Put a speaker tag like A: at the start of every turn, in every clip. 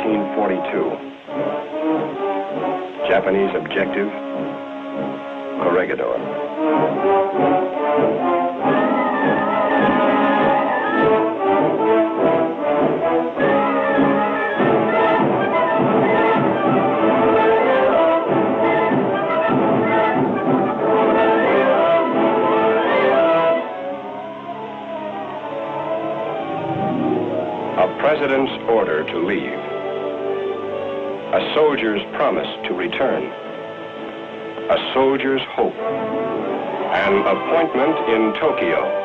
A: 1942. Japanese objective, Corregidor. A president's order to leave. A soldier's promise to return. A soldier's hope. An appointment in Tokyo.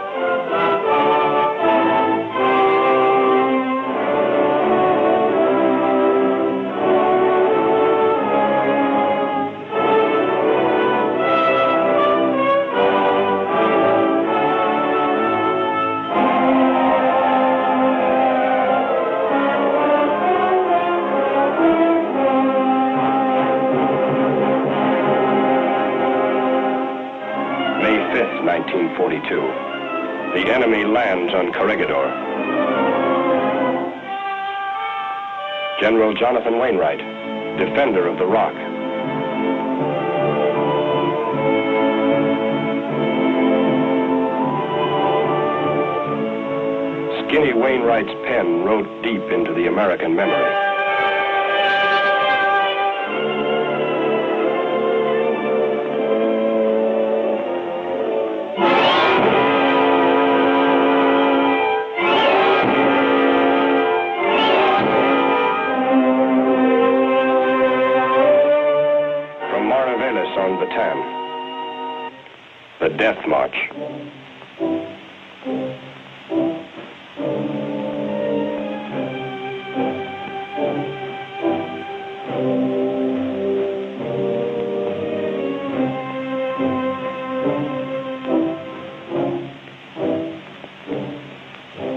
A: May 5th, 1942. The enemy lands on Corregidor. General Jonathan Wainwright, defender of the Rock. Skinny Wainwright's pen wrote deep into the American memory. On Bataan, the Death March.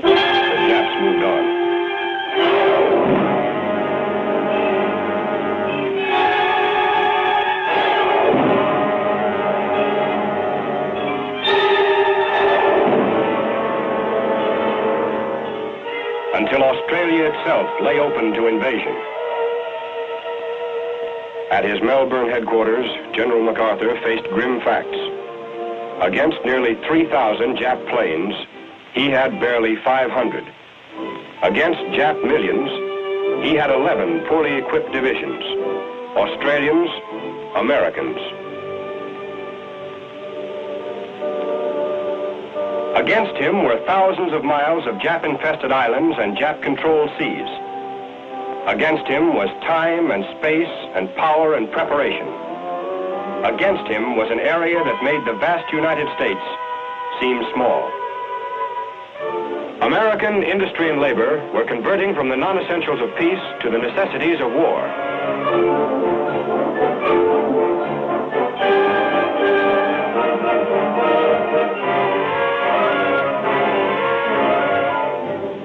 A: The Japs moved on. Until Australia itself lay open to invasion. At his Melbourne headquarters, General MacArthur faced grim facts. Against nearly 3,000 Jap planes, he had barely 500. Against Jap millions, he had 11 poorly equipped divisions. Australians, Americans. Against him were thousands of miles of Jap-infested islands and Jap-controlled seas. Against him was time and space and power and preparation. Against him was an area that made the vast United States seem small. American industry and labor were converting from the non-essentials of peace to the necessities of war.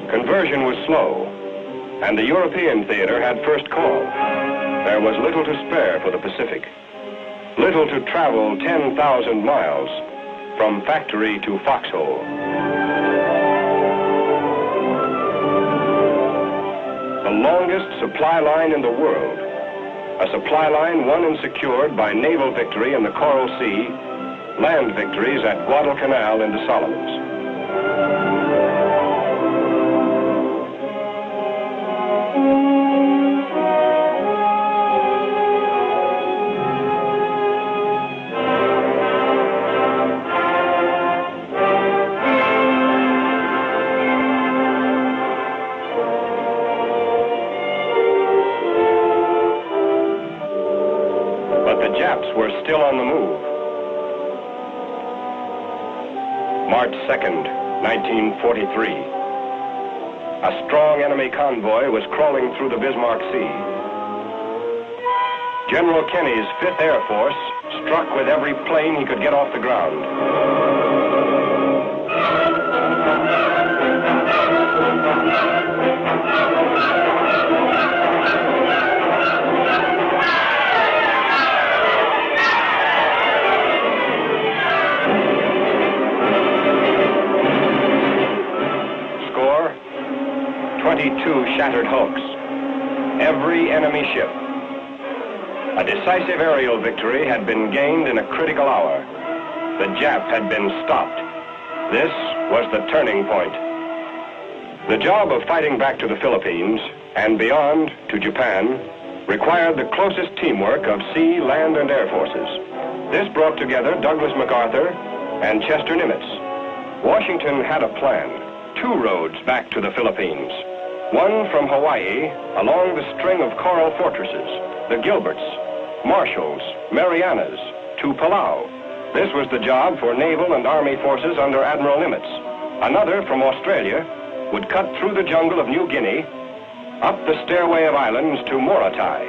A: Conversion was slow, and the European theater had first call. There was little to spare for the Pacific, little to travel 10,000 miles from factory to foxhole. The longest supply line in the world, a supply line won and secured by naval victory in the Coral Sea, land victories at Guadalcanal in the Solomons. The Japs were still on the move. March 2nd, 1943. A strong enemy convoy was crawling through the Bismarck Sea. General Kenny's 5th Air Force struck with every plane he could get off the ground. Score, 22 shattered hulks, every enemy ship. A decisive aerial victory had been gained in a critical hour. The Jap had been stopped. This was the turning point. The job of fighting back to the Philippines and beyond to Japan required the closest teamwork of sea, land, and air forces. This brought together Douglas MacArthur and Chester Nimitz. Washington had a plan, 2 roads back to the Philippines. One from Hawaii along the string of coral fortresses, the Gilberts, Marshalls, Marianas, to Palau. This was the job for naval and army forces under Admiral Nimitz. Another from Australia would cut through the jungle of New Guinea, up the stairway of islands to Morotai.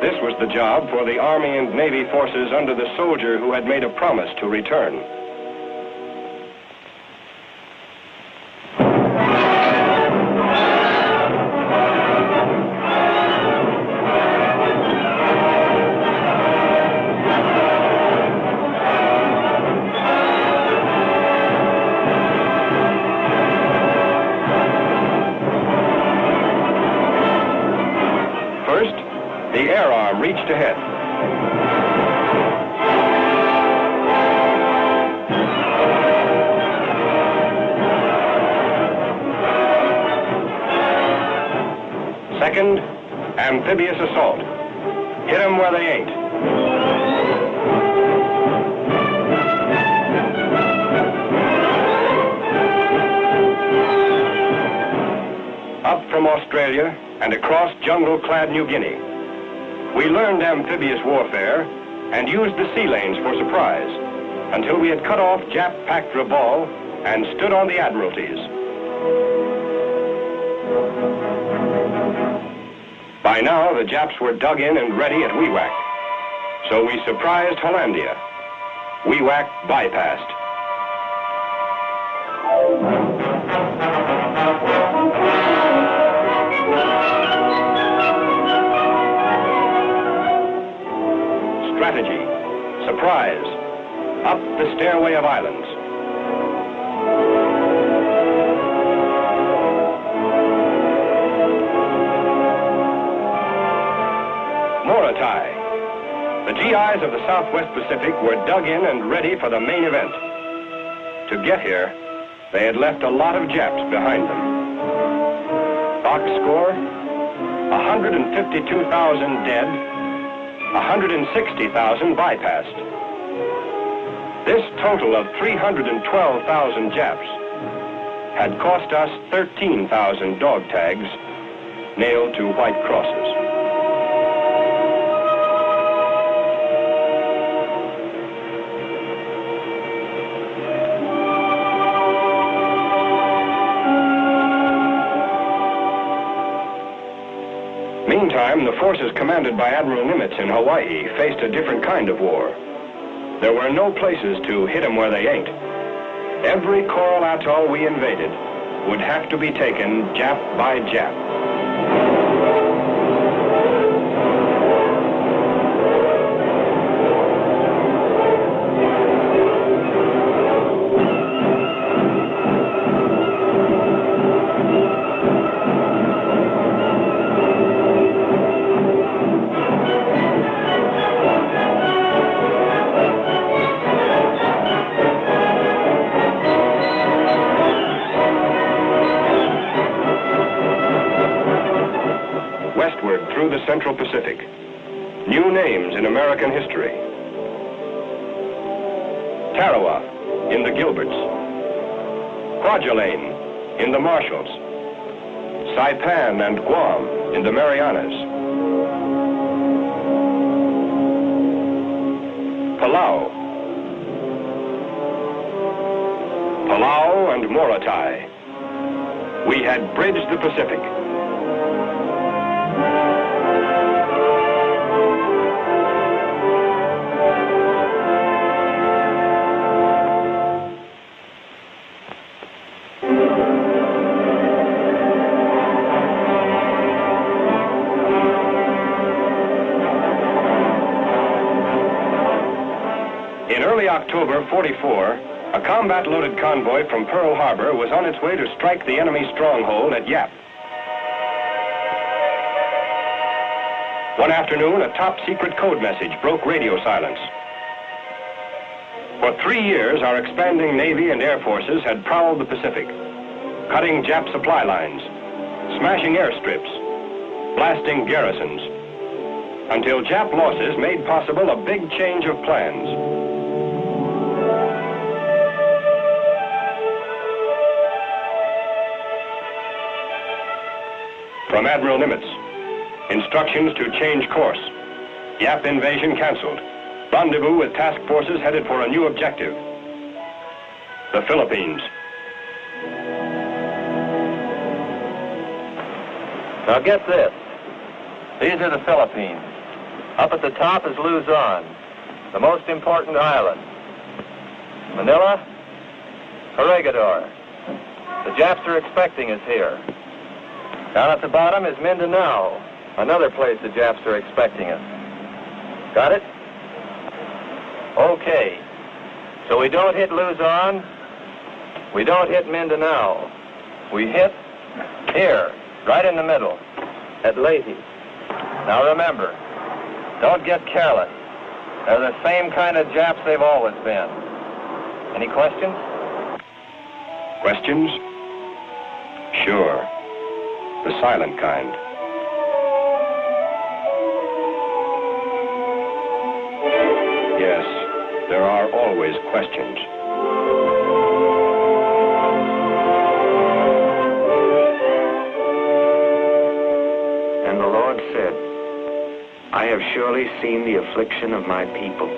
A: This was the job for the Army and Navy forces under the soldier who had made a promise to return. The air arm reached ahead. Second, amphibious assault. Hit them where they ain't. Up from Australia and across jungle-clad New Guinea. We learned amphibious warfare and used the sea lanes for surprise until we had cut off Jap-packed Rabaul and stood on the Admiralties. By now, the Japs were dug in and ready at Wewak. So we surprised Hollandia. Wewak bypassed. Strategy, surprise, up the stairway of islands. Morotai. The GIs of the Southwest Pacific were dug in and ready for the main event. To get here, they had left a lot of Japs behind them. Box score, 152,000 dead, 160,000 bypassed. This total of 312,000 Japs had cost us 13,000 dog tags nailed to white crosses. Meantime, the forces commanded by Admiral Nimitz in Hawaii faced a different kind of war. There were no places to hit them where they ain't. Every coral atoll we invaded would have to be taken Jap by Jap. Through the Central Pacific. New names in American history. Tarawa in the Gilberts. Kwajalein in the Marshalls. Saipan and Guam in the Marianas. Palau. Palau and Morotai. We had bridged the Pacific. In early October '44, a combat-loaded convoy from Pearl Harbor was on its way to strike the enemy stronghold at Yap. One afternoon, a top-secret code message broke radio silence. For 3 years, our expanding Navy and Air Forces had prowled the Pacific, cutting Jap supply lines, smashing airstrips, blasting garrisons, until Jap losses made possible a big change of plans. From Admiral Nimitz, instructions to change course. Yap invasion canceled. Rendezvous with task forces headed for a new objective. The Philippines.
B: Now get this. These are the Philippines. Up at the top is Luzon, the most important island. Manila, Corregidor. The Japs are expecting us here. Down at the bottom is Mindanao, another place the Japs are expecting us. Got it? Okay. So we don't hit Luzon, we don't hit Mindanao. We hit here, right in the middle, at Leyte. Now remember, don't get careless. They're the same kind of Japs they've always been. Any questions?
A: Questions? Sure. The silent kind. Yes, there are always questions.
C: And the Lord said, I have surely seen the affliction of my people,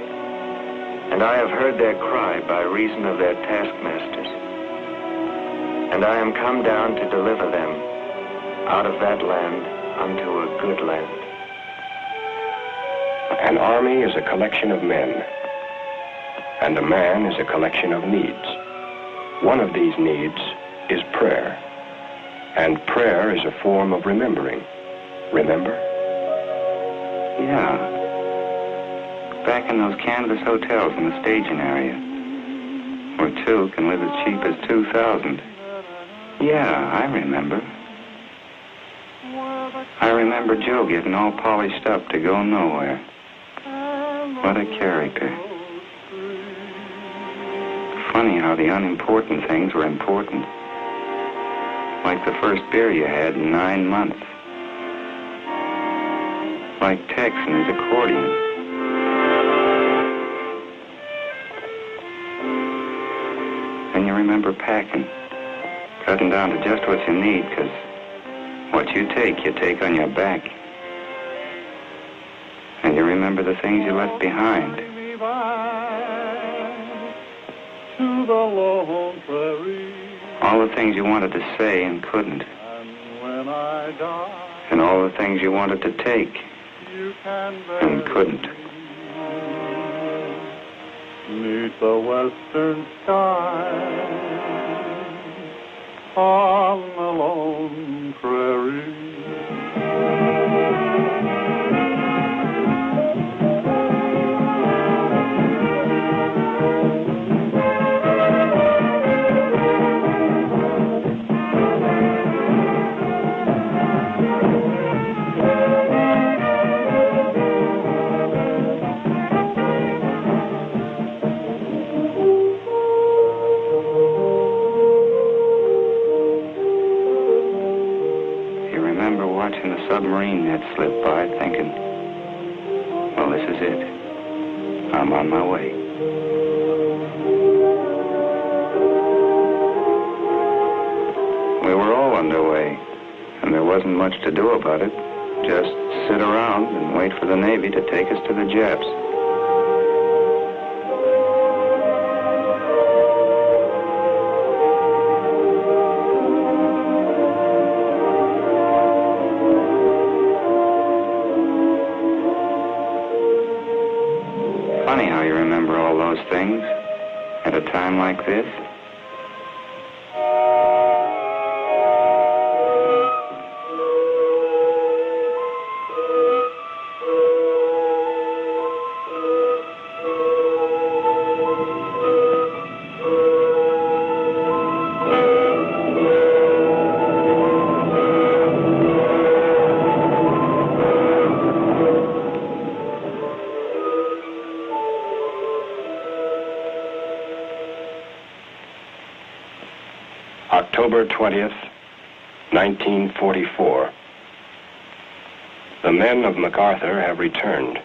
C: and I have heard their cry by reason of their taskmasters. And I am come down to deliver them out of that land unto a good land.
A: An army is a collection of men, and a man is a collection of needs. One of these needs is prayer, and prayer is a form of remembering. Remember?
C: Yeah. Back in those canvas hotels in the staging area, where two can live as cheap as 2,000. Yeah, I remember. I remember Joe getting all polished up to go nowhere. What a character. Funny how the unimportant things were important. Like the first beer you had in 9 months. Like Tex and his accordion. And you remember packing. Cutting down to just what you need, because what you take on your back. And you remember the things you left behind. All the things you wanted to say and couldn't. And all the things you wanted to take and couldn't.
D: Neath the western sky, on the lone prairie.
C: Submarine net slipped by thinking, well, this is it. I'm on my way. We were all underway, and there wasn't much to do about it. Just sit around and wait for the Navy to take us to the Japs. Funny how you remember all those things at a time like this.
A: October 20th, 1944. The men of MacArthur have returned.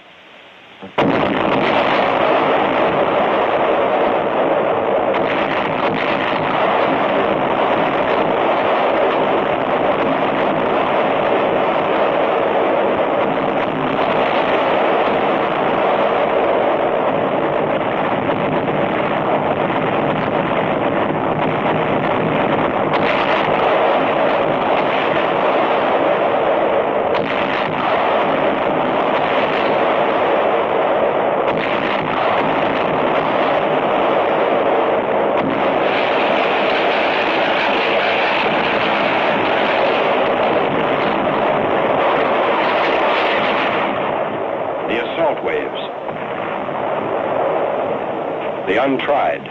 A: The untried,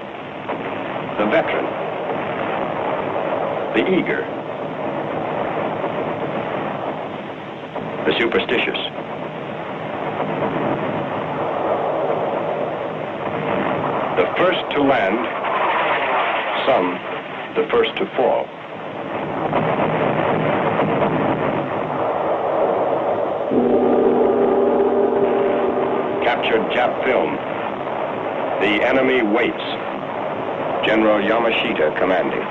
A: the veteran, the eager, the superstitious. The first to land, some the first to fall. Captured Jap film. The enemy waits. General Yamashita commanding.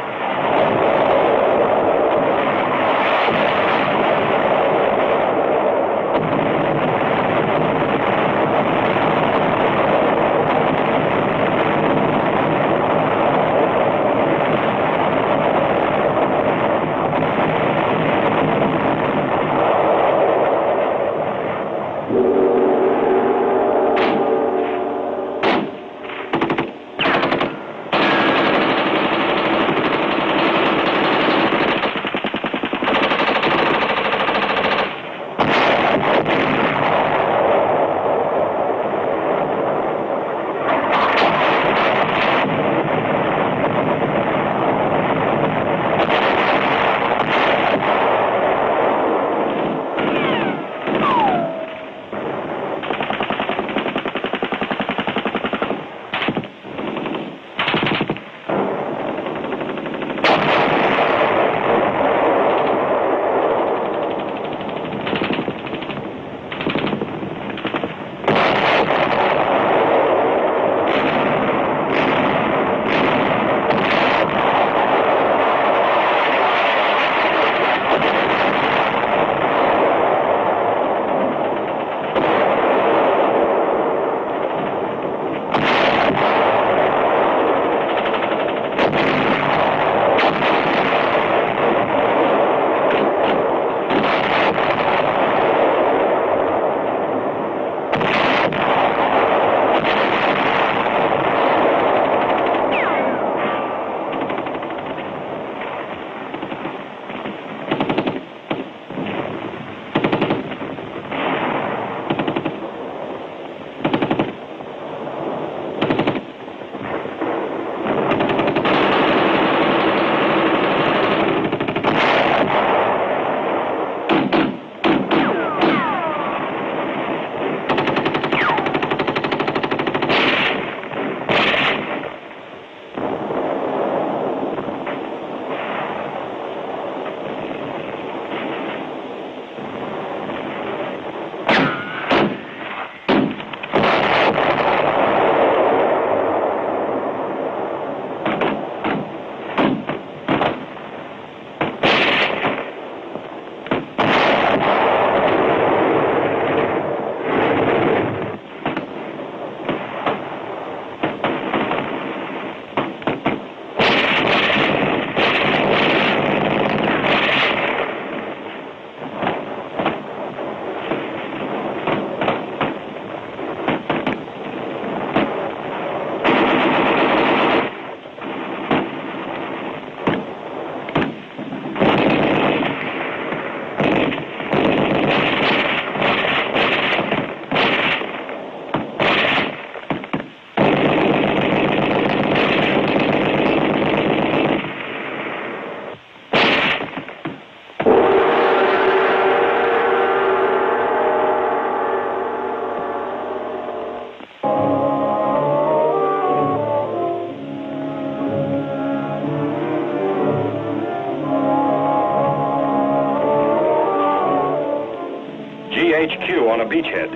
A: beachhead,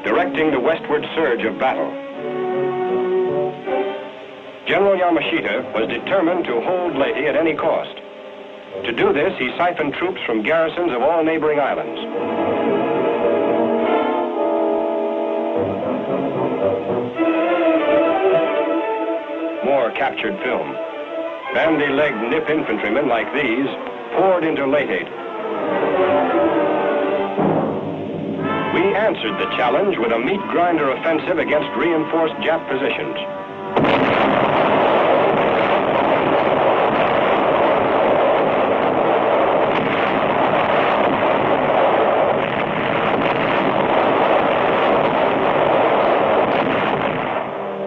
A: directing the westward surge of battle. General Yamashita was determined to hold Leyte at any cost. To do this, he siphoned troops from garrisons of all neighboring islands. More captured film. Bandy-legged nip infantrymen like these poured into Leyte. We answered the challenge with a meat grinder offensive against reinforced Jap positions.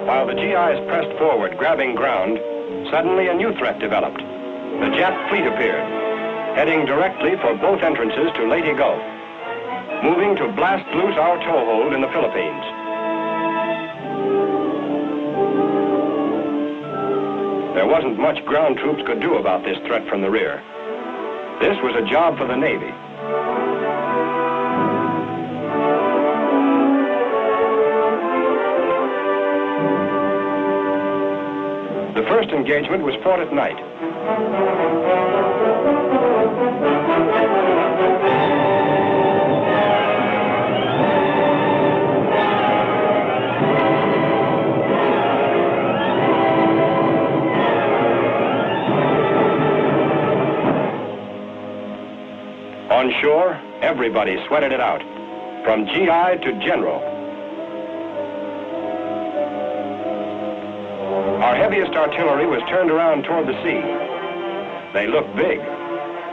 A: While the GIs pressed forward, grabbing ground, suddenly a new threat developed. The Jap fleet appeared, heading directly for both entrances to Leyte Gulf, moving to blast loose our toehold in the Philippines. There wasn't much ground troops could do about this threat from the rear. This was a job for the Navy. The first engagement was fought at night. On shore, everybody sweated it out, from GI to general. Our heaviest artillery was turned around toward the sea. They looked big,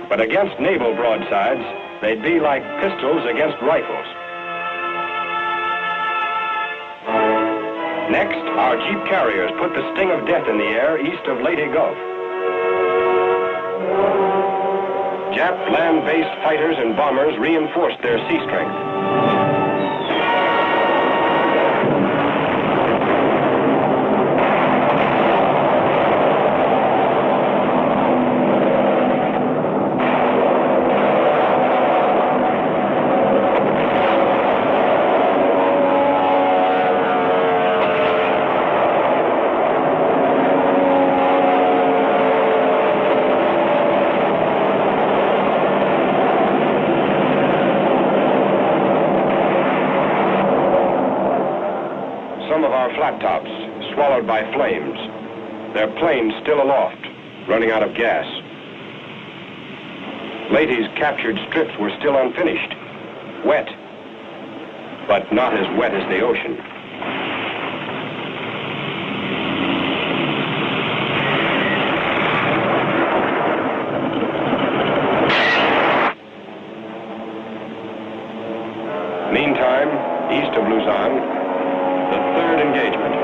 A: but against naval broadsides, they'd be like pistols against rifles. Next, our jeep carriers put the sting of death in the air east of Leyte Gulf. Jap land-based fighters and bombers reinforced their sea strength. Some of our flat tops swallowed by flames, their planes still aloft, running out of gas. Leyte's captured strips were still unfinished, wet, but not as wet as the ocean. Meantime, east of Luzon, the third engagement.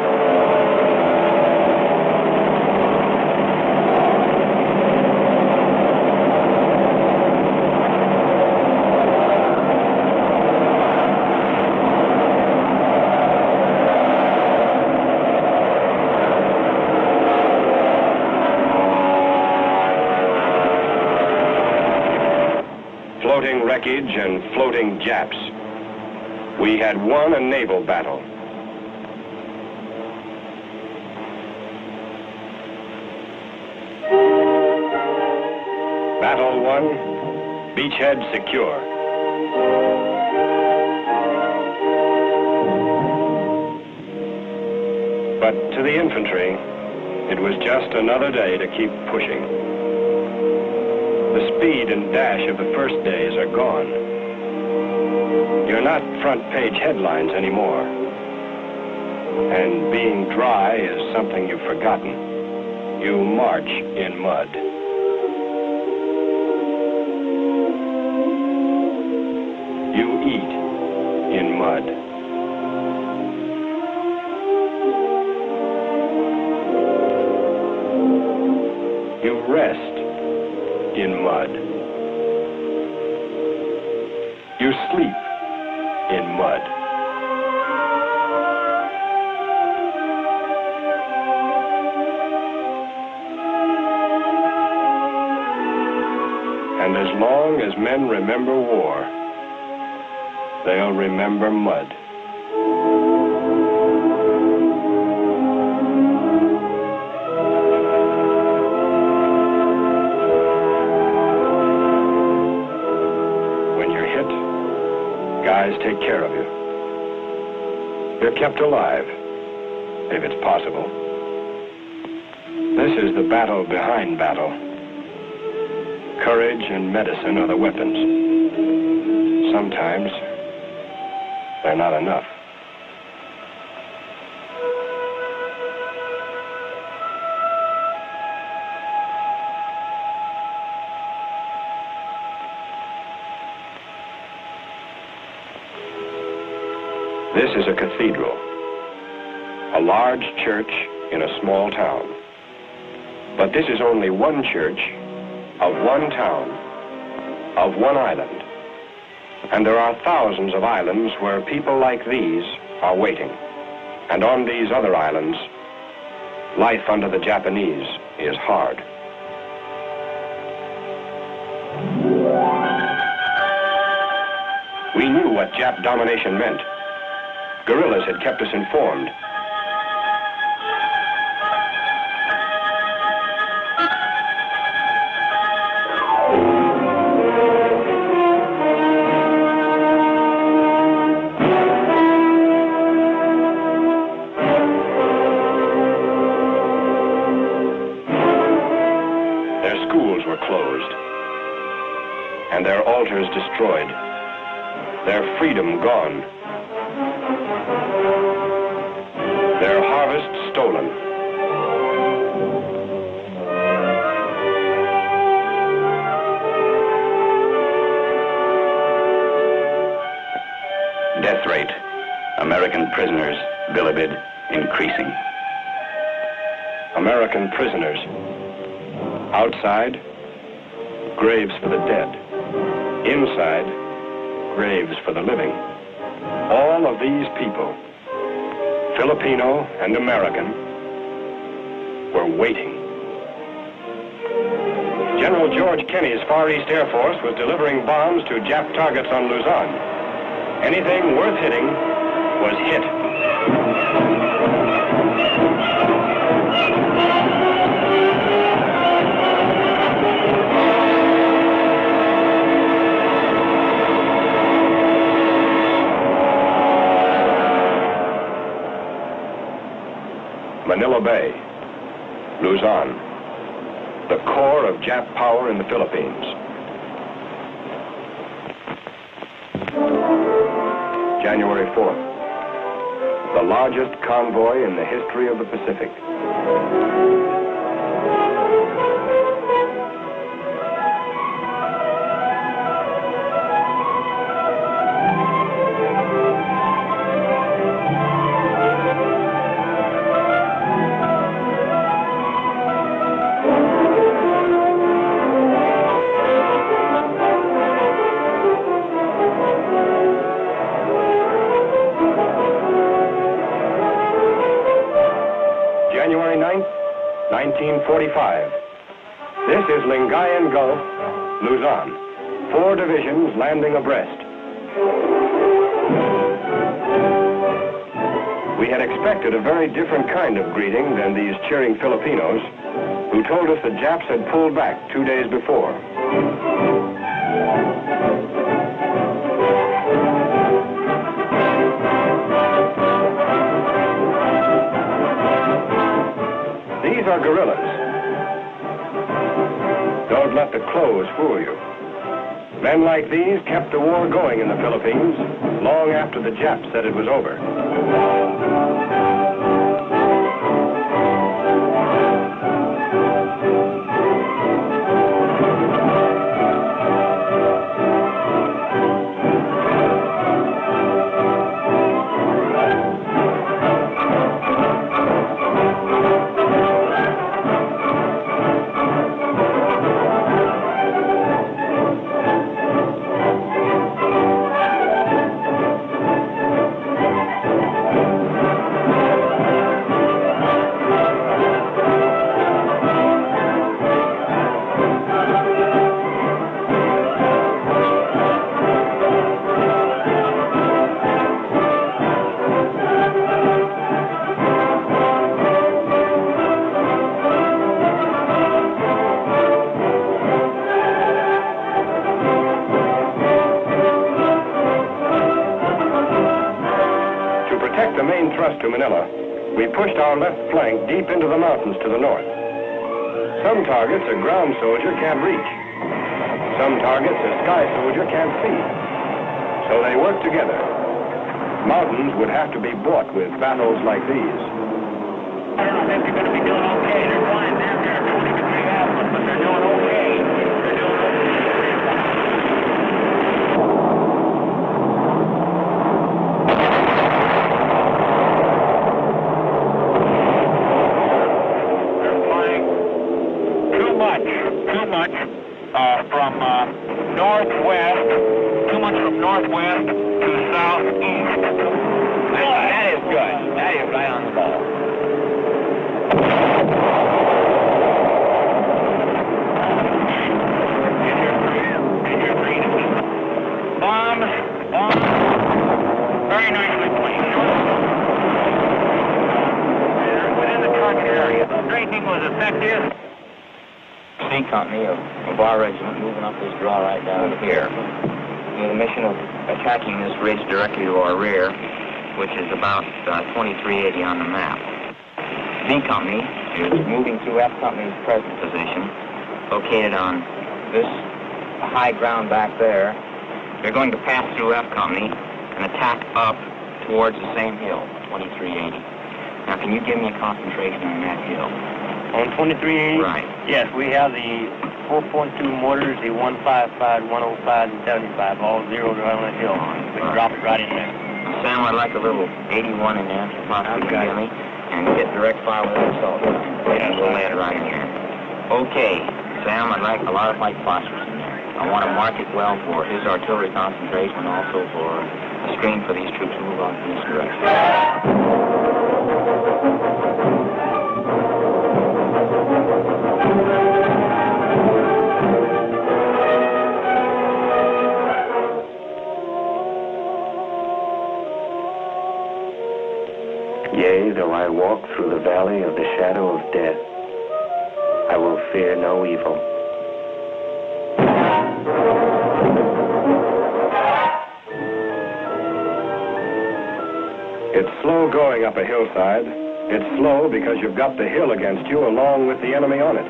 A: Floating wreckage and floating Japs. We had won a naval battle. Battle won, beachhead secure. But to the infantry, it was just another day to keep pushing. The speed and dash of the first days are gone. You're not front-page headlines anymore. And being dry is something you've forgotten. You march in mud. You eat in mud. You rest in mud. You sleep in mud. And as long as men remember war, they'll remember mud. When you're hit, guys take care of you. You're kept alive, if it's possible. This is the battle behind battle. Courage and medicine are the weapons. Sometimes they're not enough. This is a cathedral, a large church in a small town. But this is only one church of one town, of one island. And there are thousands of islands where people like these are waiting. And on these other islands, life under the Japanese is hard. We knew what Jap domination meant. Guerrillas had kept us informed. Their schools were closed, and their altars destroyed, their freedom gone. Their harvest stolen.
E: Death rate. American prisoners, bilibid, increasing.
A: American prisoners. Outside, graves for the dead. Inside, graves for the living. All of these people, Filipino and American, were waiting. General George Kenney's Far East Air Force was delivering bombs to Jap targets on Luzon. Anything worth hitting was hit. Manila Bay, Luzon, the core of Jap power in the Philippines. January 4th, the largest convoy in the history of the Pacific. January 9th, 1945. This is Lingayen Gulf, Luzon. 4 divisions landing abreast. We had expected a very different kind of greeting than these cheering Filipinos who told us the Japs had pulled back 2 days before. These are guerrillas. Don't let the clothes fool you. Men like these kept the war going in the Philippines long after the Japs said it was over. to Manila, we pushed our left flank deep into the mountains to the north. Some targets a ground soldier can't reach. Some targets a sky soldier can't see. So they work together. Mountains would have to be bought with battles like these.
B: I don't know if they're going to be doing okay. They're flying down there at 20 degree altitude, but they're doing okay. They're doing okay. They're flying too much from northwest, too much from northwest to southeast. That is good. That is right on the ball. Bombs. Very nicely placed. They're within the target area. Straightening was effective.
F: C Company of our regiment moving up this draw right down here. With the mission of attacking this ridge directly to our rear, which is about 2380 on the map. B Company is moving through F Company's present position, located on this high ground back there. They're going to pass through F Company and attack up towards the same hill, 2380. Now, can you give me a concentration on that hill?
B: On 2380?
F: Right.
B: Yes, we have the 4.2 mortars, the 155, 105, and 75, all zeroed right on the hill. We can drop it right in there.
F: Sam, I'd like a little 81 in there, if possible, give me, and get direct fire with an assault rifle. And we'll land right in there. Okay, Sam, I'd like a lot of white phosphorus in there. I want to mark it well for his artillery concentration and also for a screen for these troops to move on in this direction.
C: Yea, though I walk through the valley of the shadow of death, I will fear no evil.
A: It's slow going up a hillside. It's slow because you've got the hill against you along with the enemy on it.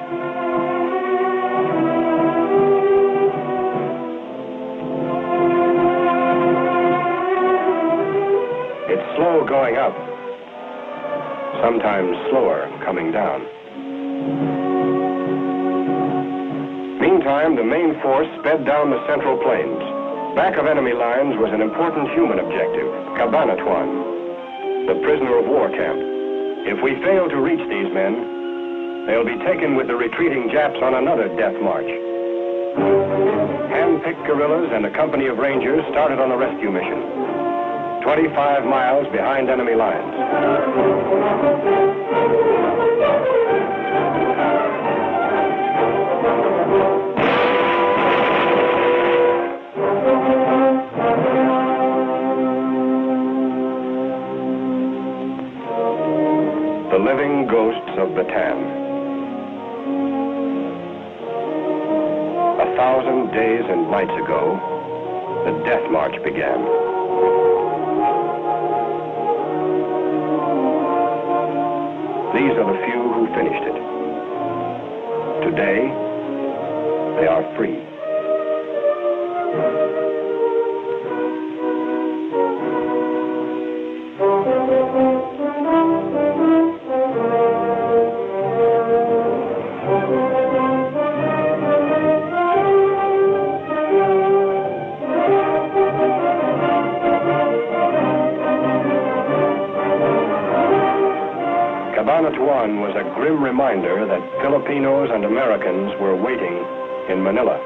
A: It's slow going up, sometimes slower coming down. Meantime, the main force sped down the Central Plains. Back of enemy lines was an important human objective, Cabanatuan, the prisoner of war camp. If we fail to reach these men, they'll be taken with the retreating Japs on another death march. Hand-picked guerrillas and a company of rangers started on the rescue mission, 25 miles behind enemy lines. The living ghosts of Bataan. 1,000 days and nights ago, the death march began. These are the few who finished it. Today, they are free. Cabanatuan was a grim reminder that Filipinos and Americans were waiting in Manila.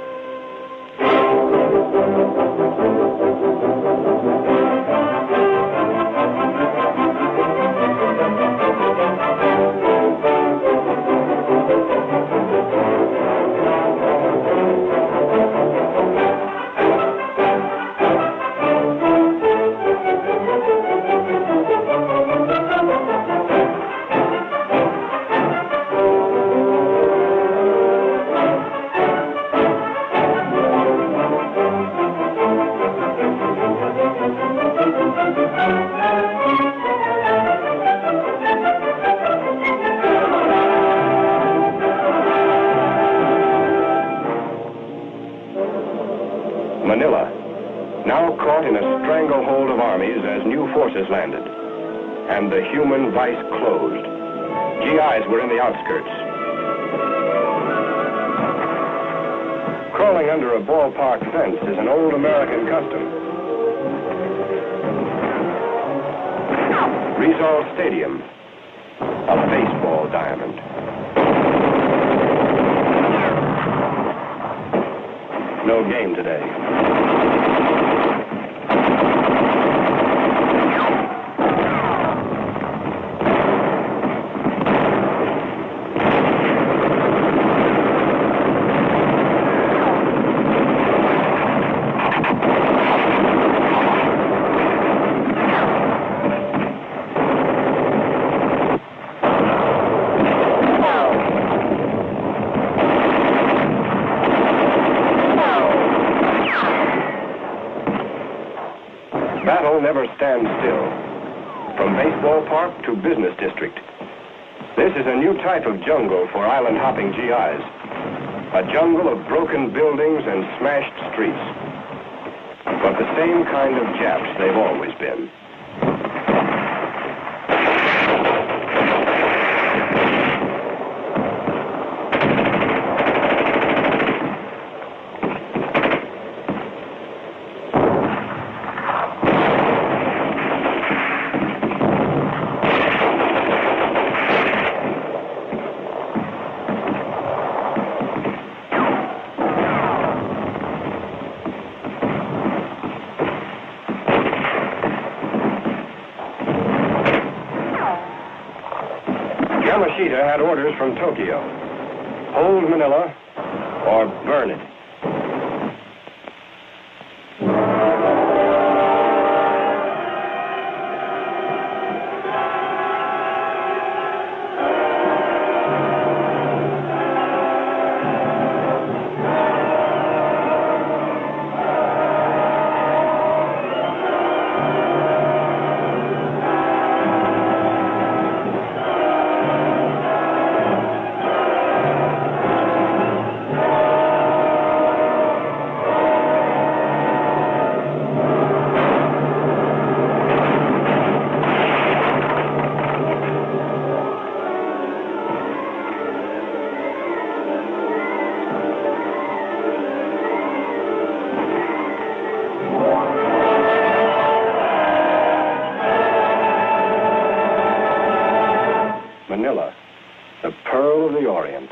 A: forces landed, and the human vice closed. GIs were in the outskirts. Crawling under a ballpark fence is an old American custom. Rizal Stadium, a baseball diamond. No game today. Battle never stands still. From baseball park to business district. This is a new type of jungle for island-hopping GIs. A jungle of broken buildings and smashed streets. But the same kind of Japs they've always been. Yamashita had orders from Tokyo. Hold Manila or burn it. Manila, the pearl of the Orient.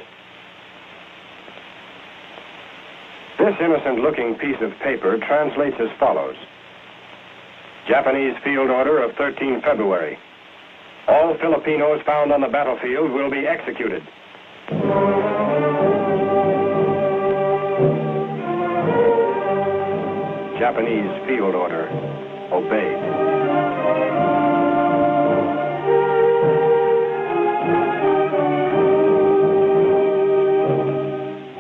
A: This innocent-looking piece of paper translates as follows. Japanese field order of 13 February. All Filipinos found on the battlefield will be executed. Japanese field order obeyed.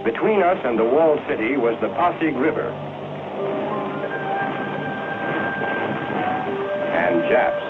A: Between us and the walled city was the Pasig River. And Japs.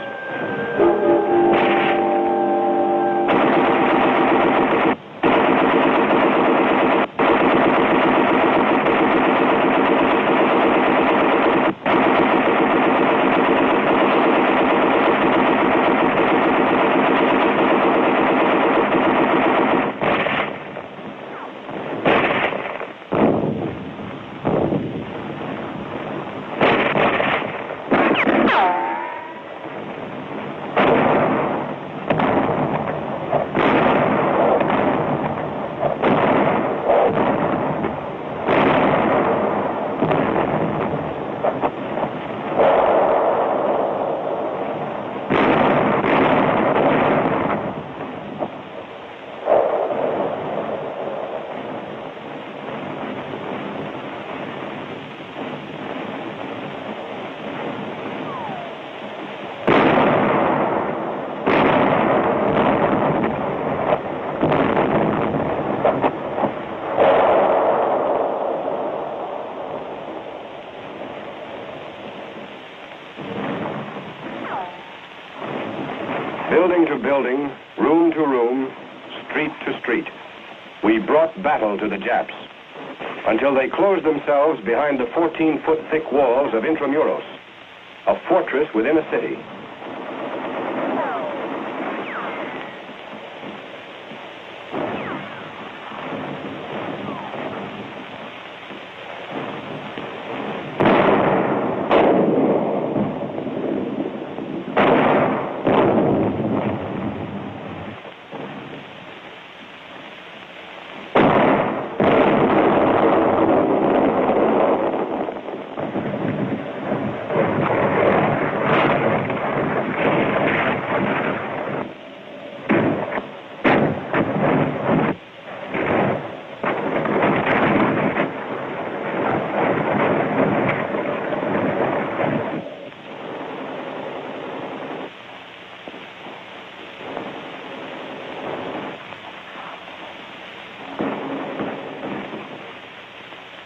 A: Building to building, room to room, street to street, we brought battle to the Japs until they closed themselves behind the 14-foot thick walls of Intramuros, a fortress within a city.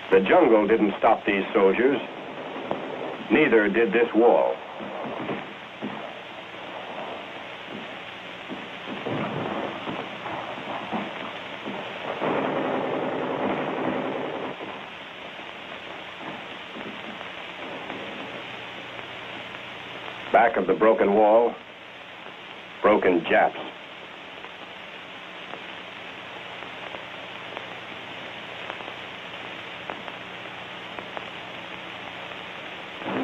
A: The jungle didn't stop these soldiers. Neither did this wall. Back of the broken wall, broken Japs.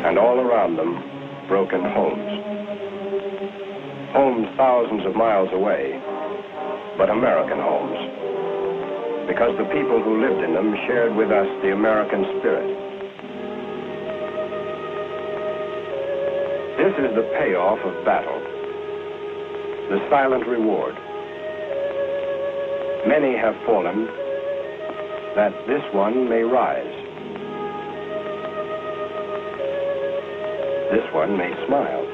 A: And all around them, broken homes. Homes thousands of miles away, but American homes. Because the people who lived in them shared with us the American spirit. This is the payoff of battle, the silent reward. Many have fallen, that this one may rise. This one may smile.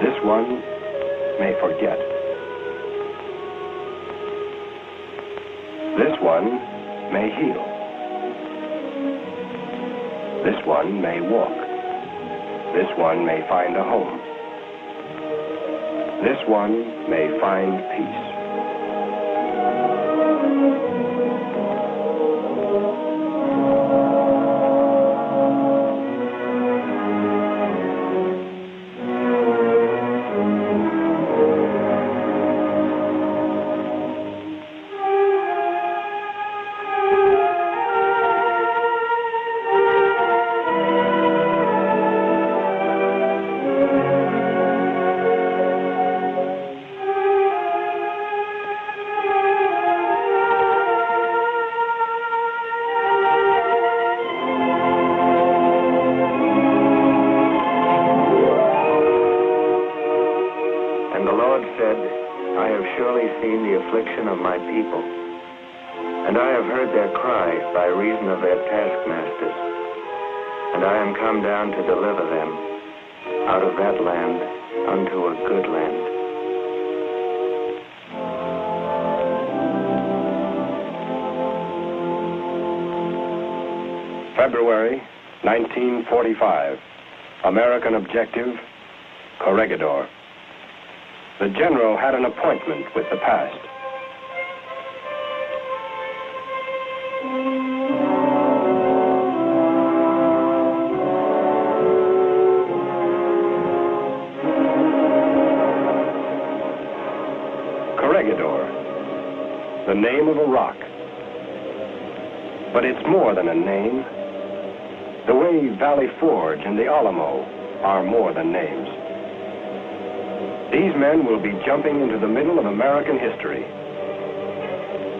A: This one may forget. This one may heal. This one may walk. This one may find a home. This one may find peace.
C: Of my people, and I have heard their cry by reason of their taskmasters, and I am come down to deliver them out of that land unto a good land.
A: February 1945, American objective, Corregidor. The general had an appointment with the past. Corregidor, the name of a rock. But it's more than a name. The way Valley Forge and the Alamo are more than names. These men will be jumping into the middle of American history.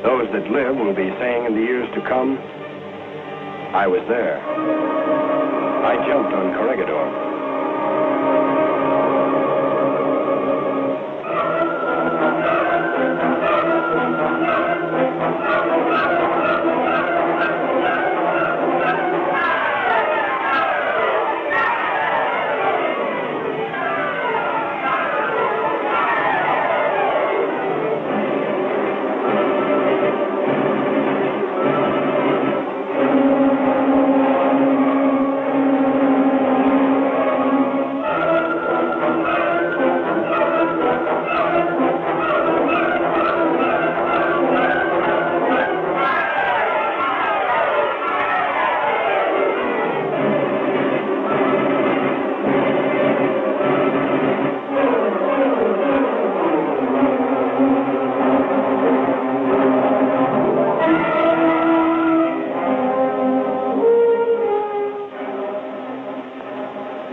A: Those that live will be saying in the years to come, I was there. I jumped on Corregidor.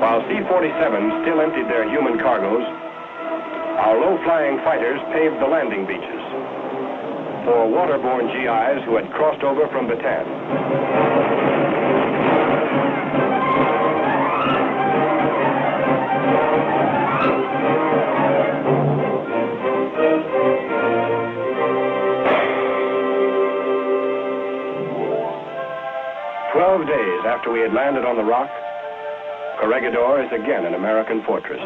A: While C-47s still emptied their human cargoes, our low-flying fighters paved the landing beaches for waterborne GIs who had crossed over from Bataan. Days after we had landed on the rock, Corregidor is again an American fortress.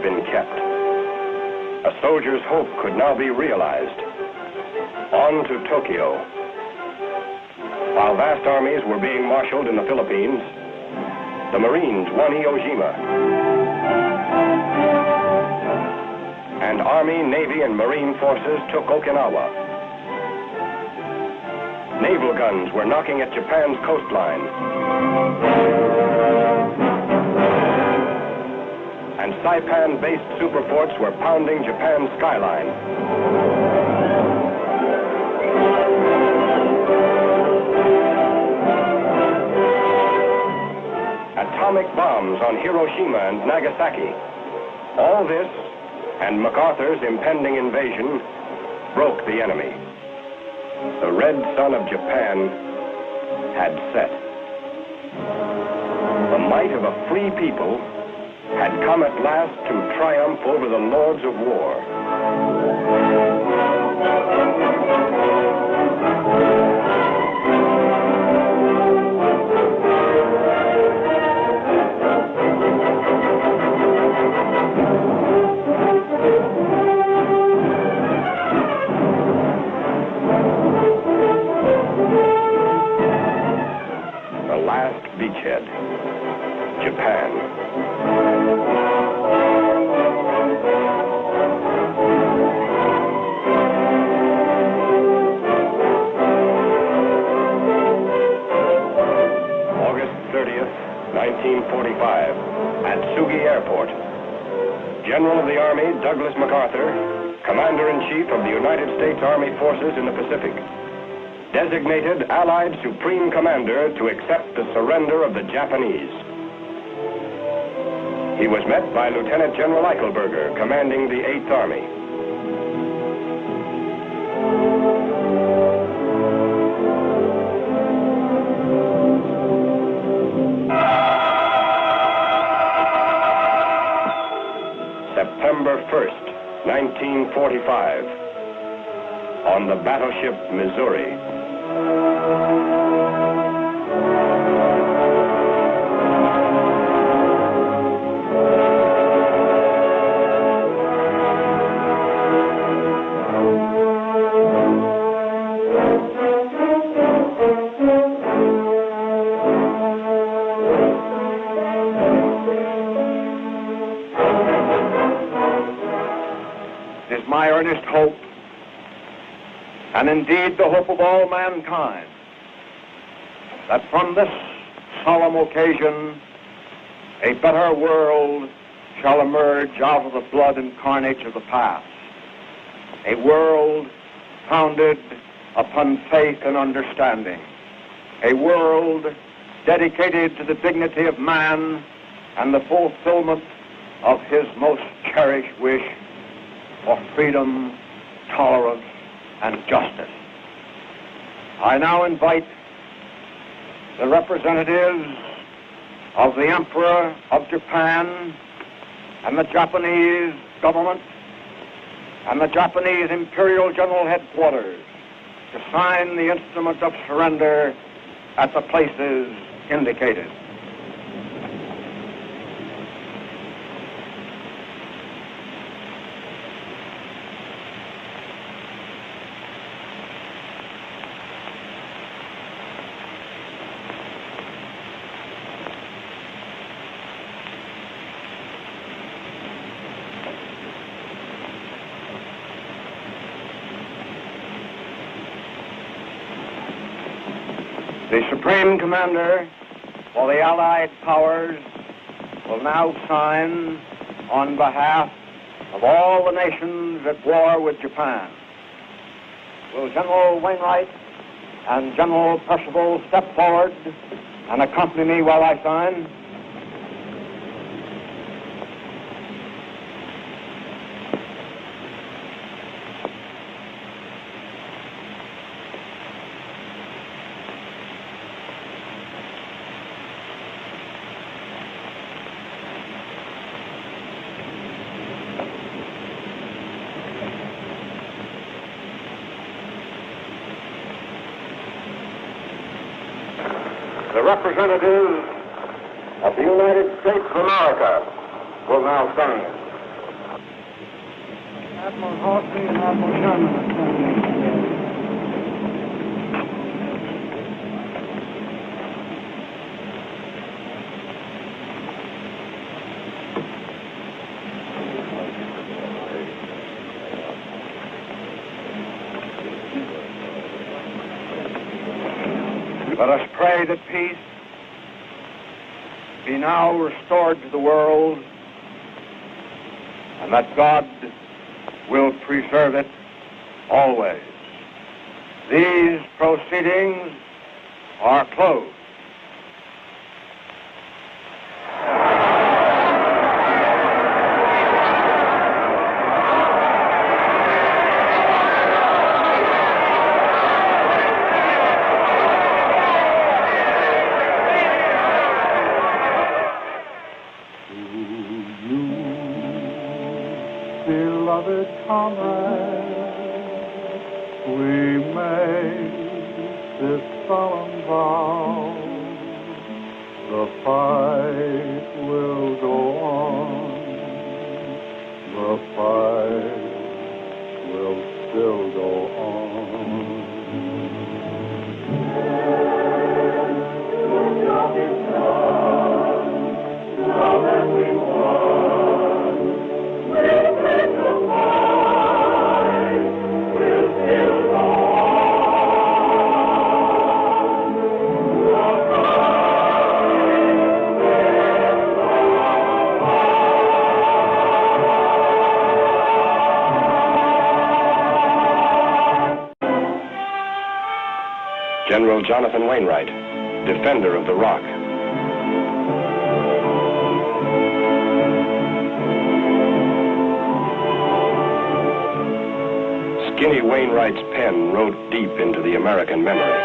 A: been kept. A soldier's hope could now be realized. On to Tokyo. While vast armies were being marshaled in the Philippines, the Marines won Iwo Jima. And Army, Navy, and Marine forces took Okinawa. Naval guns were knocking at Japan's coastline. And Saipan-based superforts were pounding Japan's skyline. Atomic bombs on Hiroshima and Nagasaki. All this, and MacArthur's impending invasion, broke the enemy. The red sun of Japan had set. The might of a free people had come at last to triumph over the lords of war. The last beachhead, Japan. August 30th, 1945, at Sugi Airport. General of the Army Douglas MacArthur, Commander-in-Chief of the United States Army Forces in the Pacific, designated Allied Supreme Commander to accept the surrender of the Japanese. He was met by Lieutenant General Eichelberger, commanding the 8th Army. September 1st, 1945, on the battleship Missouri.
G: It is my earnest hope, and indeed the hope of all mankind, that from this solemn occasion a better world shall emerge out of the blood and carnage of the past, a world founded upon faith and understanding, a world dedicated to the dignity of man and the fulfillment of his most cherished wish for freedom, tolerance, and justice. I now invite the representatives of the Emperor of Japan and the Japanese government and the Japanese Imperial General Headquarters to sign the instrument of surrender at the places indicated. The Supreme Commander for the Allied Powers will now sign on behalf of all the nations at war with Japan. Will General Wainwright and General Percival step forward and accompany me while I sign? The representatives of the United States of America will now sign.
D: Admiral Halsey and Admiral Sherman are standing together.
G: Let us pray that peace be now restored to the world, and that God will preserve it always. These proceedings are closed.
D: Beloved comrades, we make this solemn vow. The fight will go on. The fight will still go on. Now that we won, we'll take the fight, we'll still go on. The
A: General Jonathan Wainwright, defender of the Rock. Skinny Wainwright's pen wrote deep into the American memory.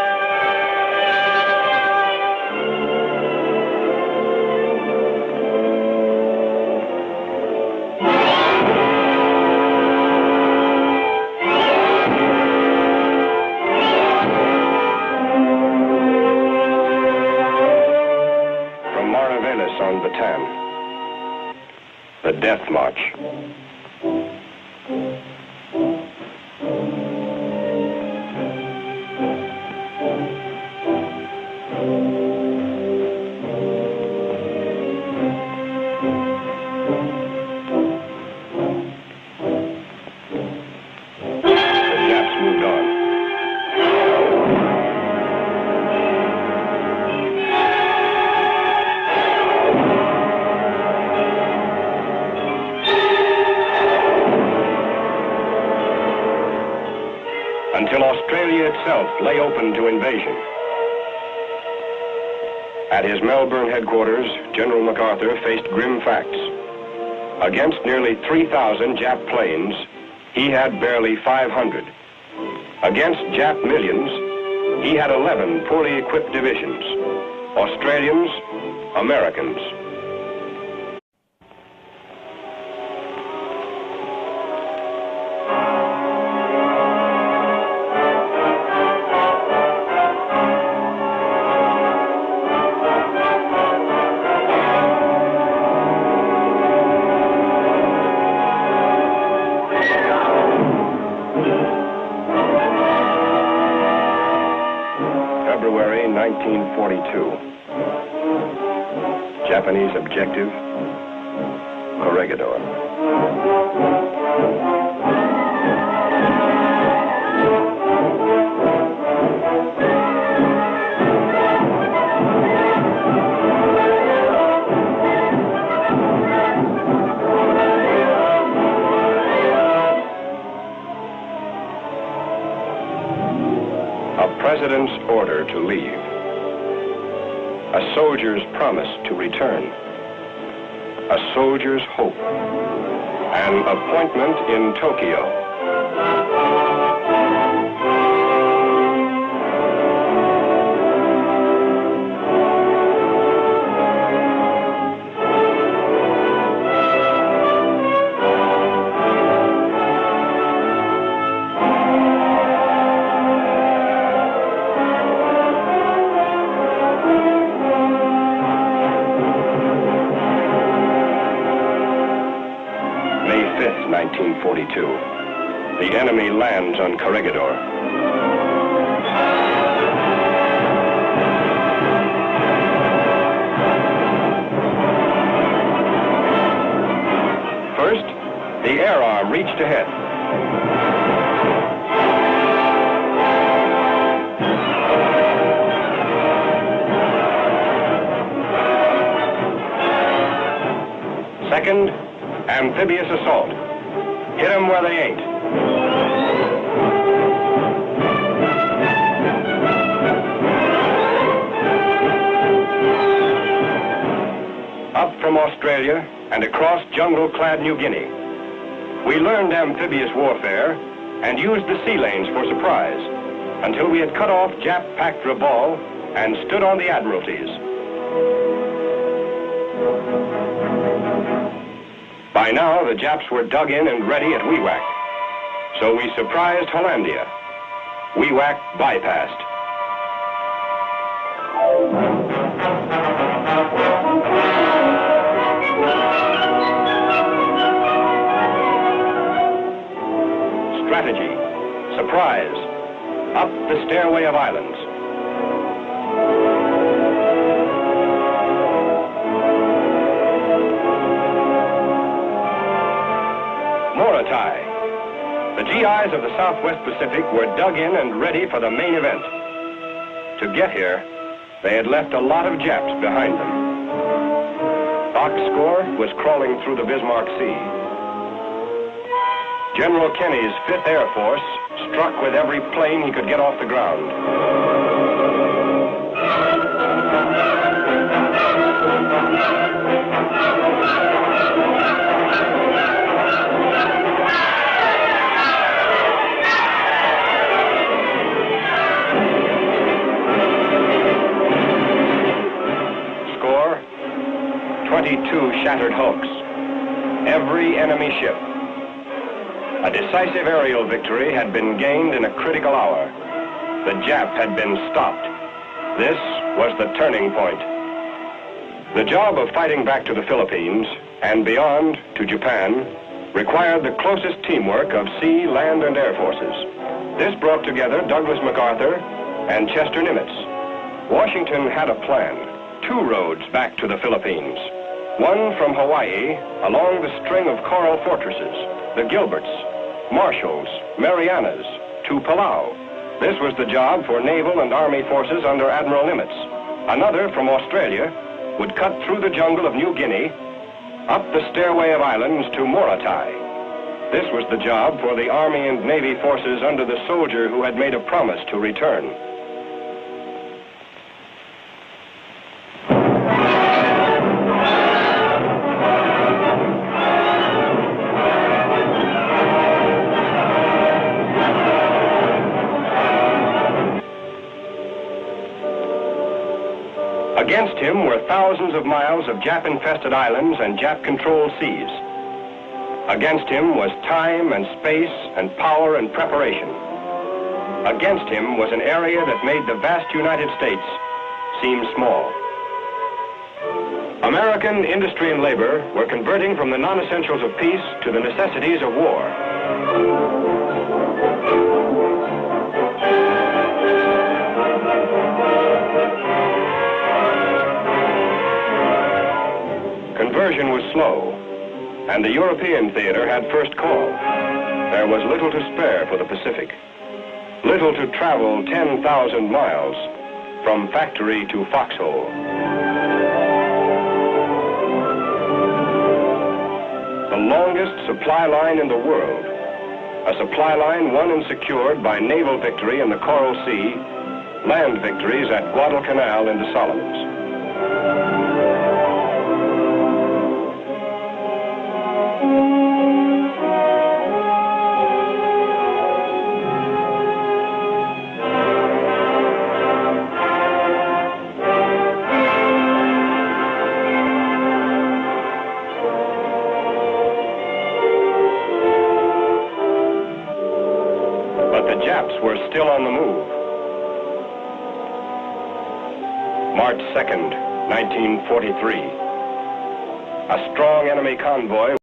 A: From Mariveles on Bataan, the Death March. Until Australia itself lay open to invasion. At his Melbourne headquarters, General MacArthur faced grim facts. Against nearly 3,000 Jap planes, he had barely 500. Against Jap millions, he had 11 poorly equipped divisions. Australians, Americans. February 1942. Japanese objective, Corregidor. A president's order to leave. A soldier's promise to return. A soldier's hope. An appointment in Tokyo. May 5th, 1942. the enemy lands on Corregidor. First, the air arm reached ahead. Second, amphibious assault. Hit them where they ain't. Up from Australia and across jungle-clad New Guinea, we learned amphibious warfare and used the sea lanes for surprise until we had cut off Jap-packed Rabaul and stood on the Admiralties. By now, the Japs were dug in and ready at Wewak, so we surprised Hollandia. Wewak bypassed. Strategy, surprise, up the stairway of islands. The GIs of the Southwest Pacific were dug in and ready for the main event. To get here, they had left a lot of Japs behind them. Fox Score was crawling through the Bismarck Sea. General Kenny's 5th Air Force struck with every plane he could get off the ground. Score, 22 shattered hulks. Every enemy ship. A decisive aerial victory had been gained in a critical hour. The Jap had been stopped. This was the turning point. The job of fighting back to the Philippines and beyond to Japan required the closest teamwork of sea, land, and air forces. This brought together Douglas MacArthur and Chester Nimitz. Washington had a plan, 2 roads back to the Philippines. One from Hawaii along the string of coral fortresses, the Gilberts, Marshalls, Marianas, to Palau. This was the job for naval and army forces under Admiral Nimitz. Another from Australia would cut through the jungle of New Guinea, up the stairway of islands to Morotai. This was the job for the Army and Navy forces under the soldier who had made a promise to return. Against him were thousands of miles of Jap-infested islands and Jap-controlled seas. Against him was time and space and power and preparation. Against him was an area that made the vast United States seem small. American industry and labor were converting from the non-essentials of peace to the necessities of war. Conversion was slow, and the European theater had first call. There was little to spare for the Pacific, little to travel 10,000 miles from factory to foxhole. The longest supply line in the world, a supply line won and secured by naval victory in the Coral Sea, land victories at Guadalcanal in the Solomons. The Japs were still on the move. March 2nd, 1943. A strong enemy convoy